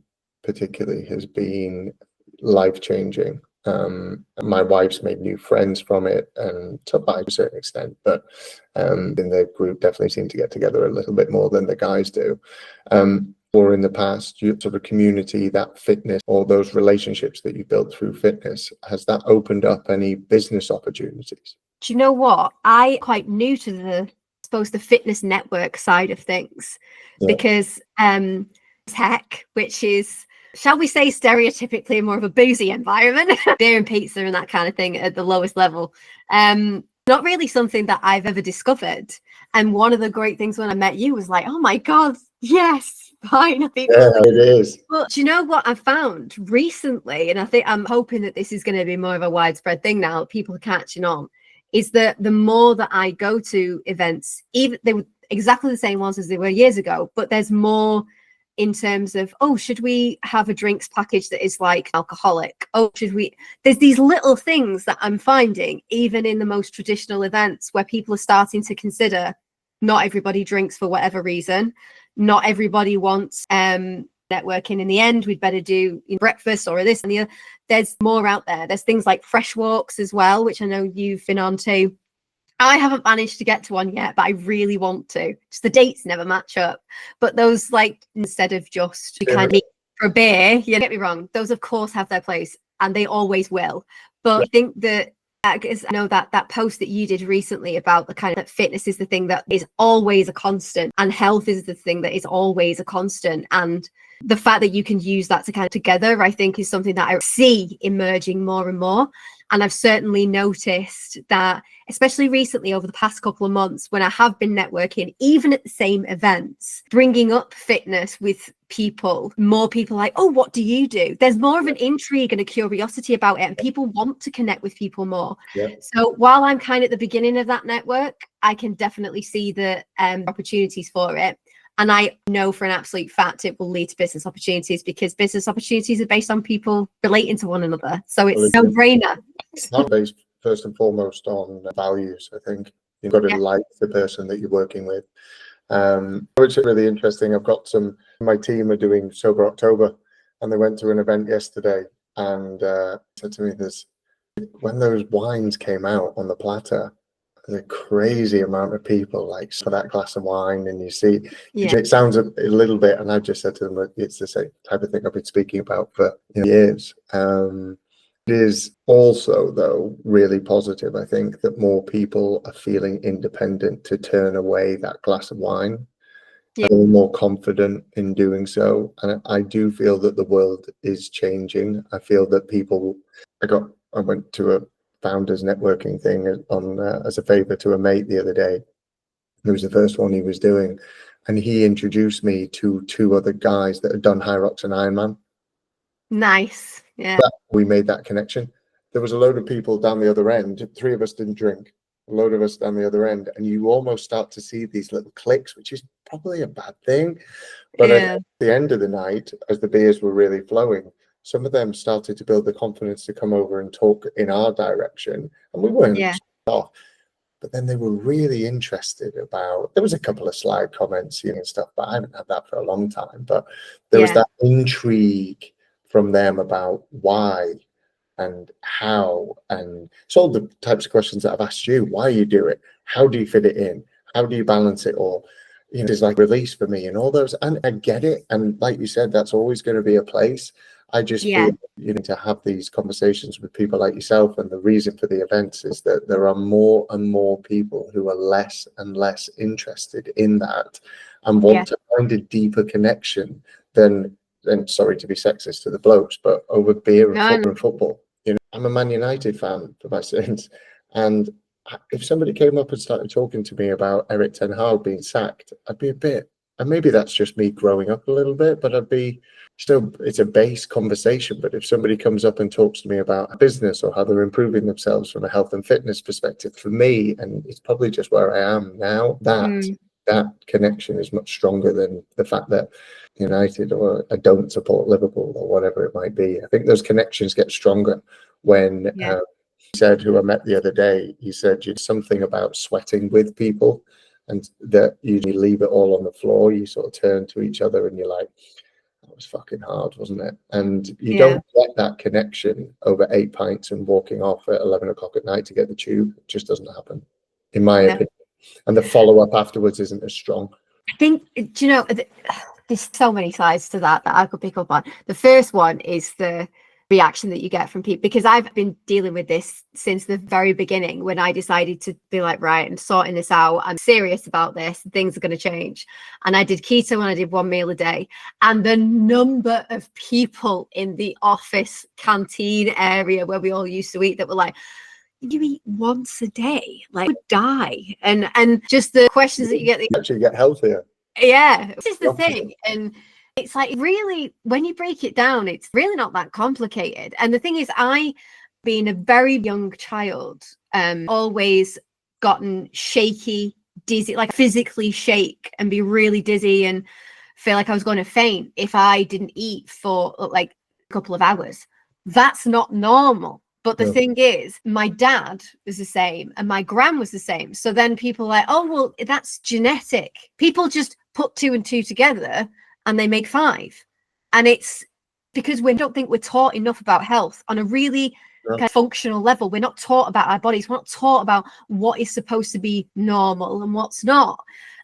particularly, has been life-changing. My wife's made new friends from it, and to a certain extent, but in the group definitely seem to get together a little bit more than the guys do. Or in the past, you sort of community, that fitness, or those relationships that you built through fitness, has that opened up any business opportunities? Do you know what? I quite new to the fitness network side of things, because tech, which is, shall we say, stereotypically more of a boozy environment, beer and pizza and that kind of thing at the lowest level. Not really something that I've ever discovered. And one of the great things when I met you was like, oh my God, yes, finally. Yeah, it is. But do you know what I found recently? And I think I'm hoping that this is going to be more of a widespread thing now, people are catching on, is that the more that I go to events, even they were exactly the same ones as they were years ago, but there's more in terms of, oh, should we have a drinks package that is like alcoholic? Oh, should we? There's these little things that I'm finding, even in the most traditional events, where people are starting to consider not everybody drinks for whatever reason. Not everybody wants networking in the end. We'd better do breakfast or this and the other. There's more out there. There's things like fresh walks as well, which I know you've been on to. I haven't managed to get to one yet, but I really want to. Just the dates never match up. But those, like, instead of just you kind of meet for a beer, you don't get me wrong, those of course have their place and they always will. But I think that I know that post that you did recently about the kind of fitness is the thing that is always a constant, and health is the thing that is always a constant. And the fact that you can use that to kind of together, I think, is something that I see emerging more and more. And I've certainly noticed that, especially recently over the past couple of months, when I have been networking, even at the same events, bringing up fitness with people, more people like, oh, what do you do? There's more of an intrigue and a curiosity about it, and people want to connect with people more. So while I'm kind of at the beginning of that network, I can definitely see the opportunities for it. And I know for an absolute fact it will lead to business opportunities, because business opportunities are based on people relating to one another. So it's a no-brainer. It's not based first and foremost on values. I think you've got to like the person that you're working with. Which is really interesting. I've got my team are doing Sober October, and they went to an event yesterday and said to me, when those wines came out on the platter, a crazy amount of people like for that glass of wine, and you see it sounds a little bit, and I just said to them that it's the same type of thing I've been speaking about for years. It is also, though, really positive, I think, that more people are feeling independent to turn away that glass of wine. Feel more confident in doing so, and I do feel that the world is changing. I feel that people, I went to a founders networking thing on as a favor to a mate the other day. It was the first one he was doing, and he introduced me to 2 other guys that had done High Rocks and Ironman. Nice. Yeah. But we made that connection. There was a load of people down the other end. 3 of us didn't drink. A load of us down the other end, and you almost start to see these little cliques, which is probably a bad thing. But at the end of the night, as the beers were really flowing, some of them started to build the confidence to come over and talk in our direction, and we weren't off. but then they were really interested about, there was a couple of slide comments, and stuff, but I haven't had that for a long time. But there was that intrigue from them about why and how, and it's all the types of questions that I've asked you. Why you do it? How do you fit it in? How do you balance it all? It's like release for me and all those, and I get it. And like you said, that's always going to be a place. I just feel you need to have these conversations with people like yourself, and the reason for the events is that there are more and more people who are less and less interested in that and want to find a deeper connection than, and sorry to be sexist to the blokes, but over beer and football. I'm a Man United fan for my sins, and if somebody came up and started talking to me about Eric Ten Hag being sacked, I'd be a bit, and maybe that's just me growing up a little bit, but I'd be still, it's a base conversation. But if somebody comes up and talks to me about a business or how they're improving themselves from a health and fitness perspective, for me, and it's probably just where I am now, that connection is much stronger than the fact that United or I don't support Liverpool or whatever it might be. I think those connections get stronger when he said, who I met the other day, he said you'd something about sweating with people, and that you leave it all on the floor, you sort of turn to each other and you're like, that was fucking hard, wasn't it? And you don't get that connection over 8 pints and walking off at 11 o'clock at night to get the tube. It just doesn't happen, in my opinion. And the follow-up afterwards isn't as strong. I think, there's so many sides to that I could pick up on. The first one is the reaction that you get from people, because I've been dealing with this since the very beginning, when I decided to be like, right, I'm sorting this out, I'm serious about this, things are going to change. And I did keto and I did 1 meal a day, and the number of people in the office canteen area where we all used to eat that were like, you eat once a day, like, would die. And just the questions that you get, actually get healthier. This is the thing. And it's like, really, when you break it down, it's really not that complicated. And the thing is, I, being a very young child, always gotten shaky, dizzy, like physically shake and be really dizzy and feel like I was going to faint if I didn't eat for like a couple of hours. That's not normal. But the thing is, my dad was the same and my gran was the same. So then people are like, oh, well, that's genetic. People just put 2 and 2 together and they make 5. And it's because we don't think we're taught enough about health on a really kind of functional level. We're not taught about our bodies. We're not taught about what is supposed to be normal and what's not.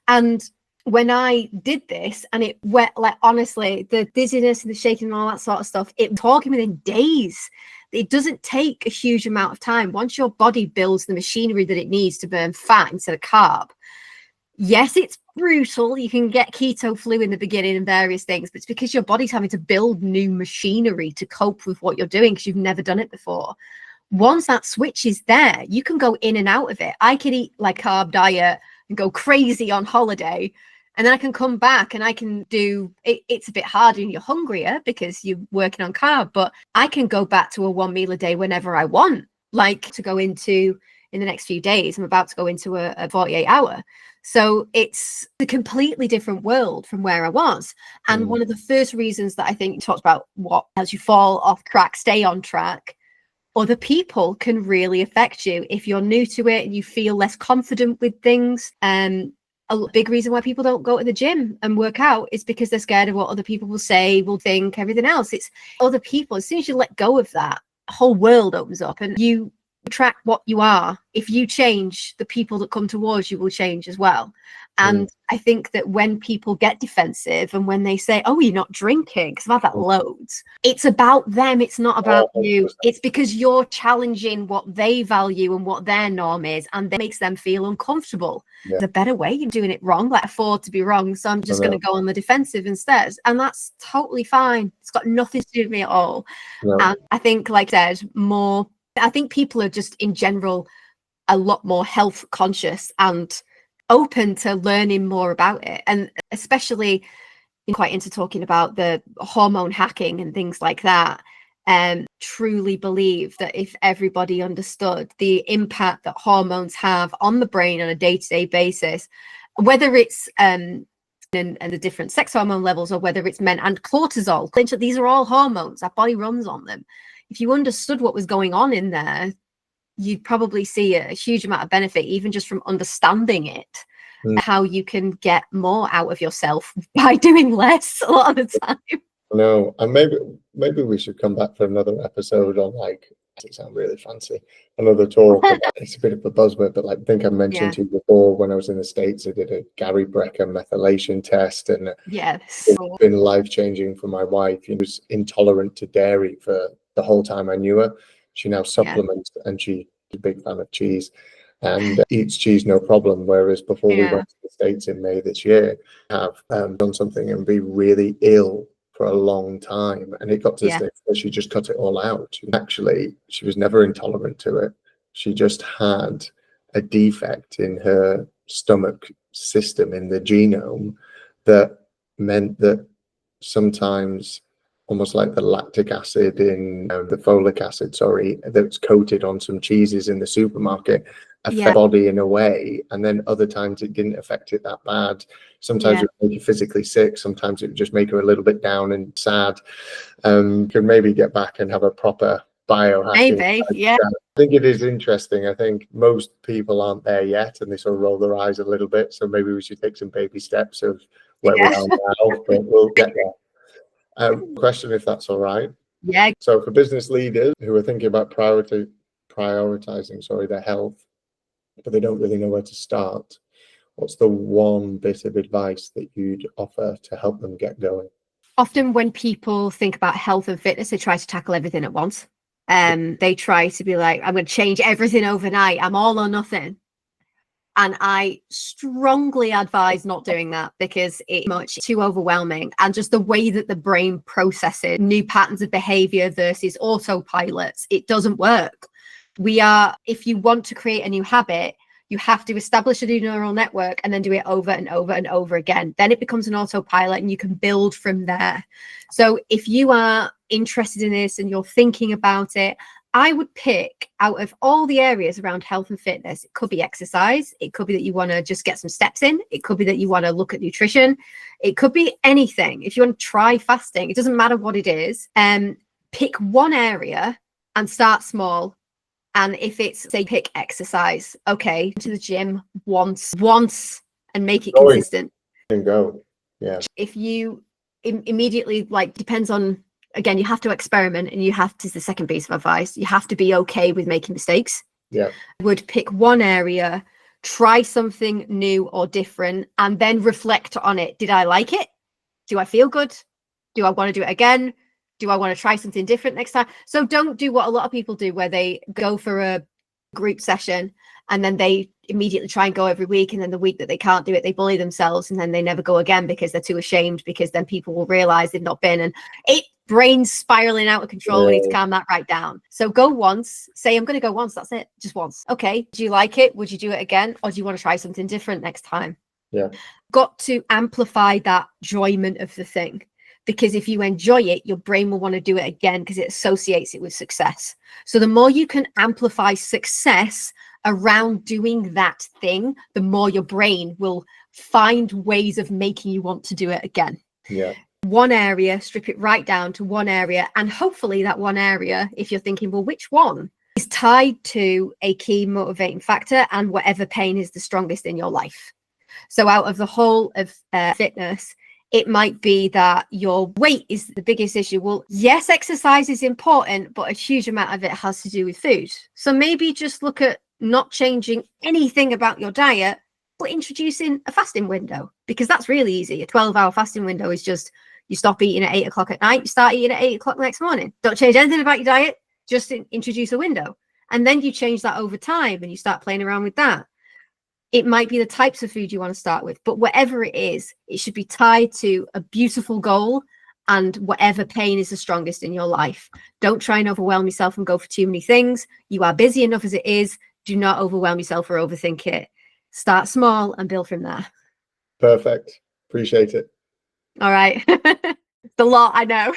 And when I did this, and it went, like, honestly, the dizziness and the shaking and all that sort of stuff, it was talking within days. It doesn't take a huge amount of time. Once your body builds the machinery that it needs to burn fat instead of carb, yes, it's brutal. You can get keto flu in the beginning and various things, but it's because your body's having to build new machinery to cope with what you're doing because you've never done it before. Once that switch is there, you can go in and out of it. I could eat like carb diet and go crazy on holiday, and then I can come back and I can do it. It's a bit harder and you're hungrier because you're working on carb, but I can go back to a 1 meal a day whenever I want, like to go into in the next few days. I'm about to go into a 48 hour. So it's a completely different world from where I was. And one of the first reasons that I think you talked about what, as you fall off track, stay on track, other people can really affect you. If you're new to it and you feel less confident with things, a big reason why people don't go to the gym and work out is because they're scared of what other people will say, will think, everything else. It's other people. As soon as you let go of that, the whole world opens up and you attract what you are. If you change, the people that come towards you will change as well. And I think that when people get defensive and when they say, oh, you're not drinking, because I've had that loads, it's about them. It's not about you. It's because you're challenging what they value and what their norm is, and that makes them feel uncomfortable. There's a better way of doing it wrong, like afford to be wrong. So I'm just going to go on the defensive instead. And that's totally fine. It's got nothing to do with me at all. And I think, like I said, I think people are just in general a lot more health conscious and open to learning more about it, and especially quite into talking about the hormone hacking and things like that, and truly believe that if everybody understood the impact that hormones have on the brain on a day-to-day basis, whether it's and the different sex hormone levels, or whether it's men and cortisol, these are all hormones, our body runs on them. If you understood what was going on in there, you'd probably see a huge amount of benefit, even just from understanding it, how you can get more out of yourself by doing less a lot of the time. No, and maybe we should come back for another episode on, like, it sounds really fancy, another talk about, it's a bit of a buzzword, but like I think I mentioned to you before, when I was in the States, I did a Gary Brecker methylation test, and it's been life-changing for my wife. She was intolerant to dairy for the whole time I knew her. She now supplements, and she's a big fan of cheese and eats cheese no problem, whereas before we went to the States in May this year, have done something and be really ill for a long time, and it got to the stage where she just cut it all out. Actually, she was never intolerant to it. She just had a defect in her stomach system, in the genome, that meant that sometimes, almost like the lactic acid in the folic acid, sorry, that's coated on some cheeses in the supermarket, affect the body in a way, and then other times it didn't affect it that bad. Sometimes it would make you physically sick, sometimes it would just make her a little bit down and sad. Could maybe get back and have a proper biohacking. I think it is interesting. I think most people aren't there yet, and they sort of roll their eyes a little bit, so maybe we should take some baby steps of where we are now, but we'll get there. Question, if that's all right. So for business leaders who are thinking about prioritizing their health, but they don't really know where to start, what's the one bit of advice that you'd offer to help them get going? Often when people think about health and fitness, they try to tackle everything at once. They try to be like, I'm going to change everything overnight. I'm all or nothing. And I strongly advise not doing that, because it's much too overwhelming. And just the way that the brain processes new patterns of behavior versus autopilots, it doesn't work. If you want to create a new habit, you have to establish a new neural network and then do it over and over and over again. Then it becomes an autopilot and you can build from there. So if you are interested in this and you're thinking about it, I would pick out of all the areas around health and fitness. It could be exercise. It could be that you want to just get some steps in. It could be that you want to look at nutrition. It could be anything. If you want to try fasting, it doesn't matter what it is. Pick one area and start small. And if it's, say, pick exercise, okay, to the gym once and make it consistent. And go. Yeah. If you immediately, like, depends on, again, you have to experiment, and this is the second piece of advice, you have to be okay with making mistakes. I would pick one area, try something new or different, and then reflect on it. Did I like it? Do I feel good? Do I want to do it again? Do I want to try something different next time? So don't do what a lot of people do, where they go for a group session and then they immediately try and go every week, and then the week that they can't do it, they bully themselves, and then they never go again because they're too ashamed, because then people will realize they've not been, and brain's spiraling out of control. We need to calm that right down. So go once, say, I'm going to go once, that's it, just once. Okay, do you like it? Would you do it again? Or do you want to try something different next time? Got to amplify that enjoyment of the thing, because if you enjoy it, your brain will want to do it again because it associates it with success. So the more you can amplify success around doing that thing, the more your brain will find ways of making you want to do it again. One area, strip it right down to one area, and hopefully that one area, if you're thinking, well, which one, is tied to a key motivating factor and whatever pain is the strongest in your life. So out of the whole of fitness, it might be that your weight is the biggest issue. Well, yes, exercise is important, but a huge amount of it has to do with food. So maybe just look at not changing anything about your diet, but introducing a fasting window, because that's really easy. A 12-hour fasting window is just, you stop eating at 8 o'clock at night, you start eating at 8 o'clock the next morning. Don't change anything about your diet, just introduce a window. And then you change that over time and you start playing around with that. It might be the types of food you want to start with, but whatever it is, it should be tied to a beautiful goal and whatever pain is the strongest in your life. Don't try and overwhelm yourself and go for too many things. You are busy enough as it is. Do not overwhelm yourself or overthink it. Start small and build from there. Perfect. Appreciate it. All right. It's a lot, I know.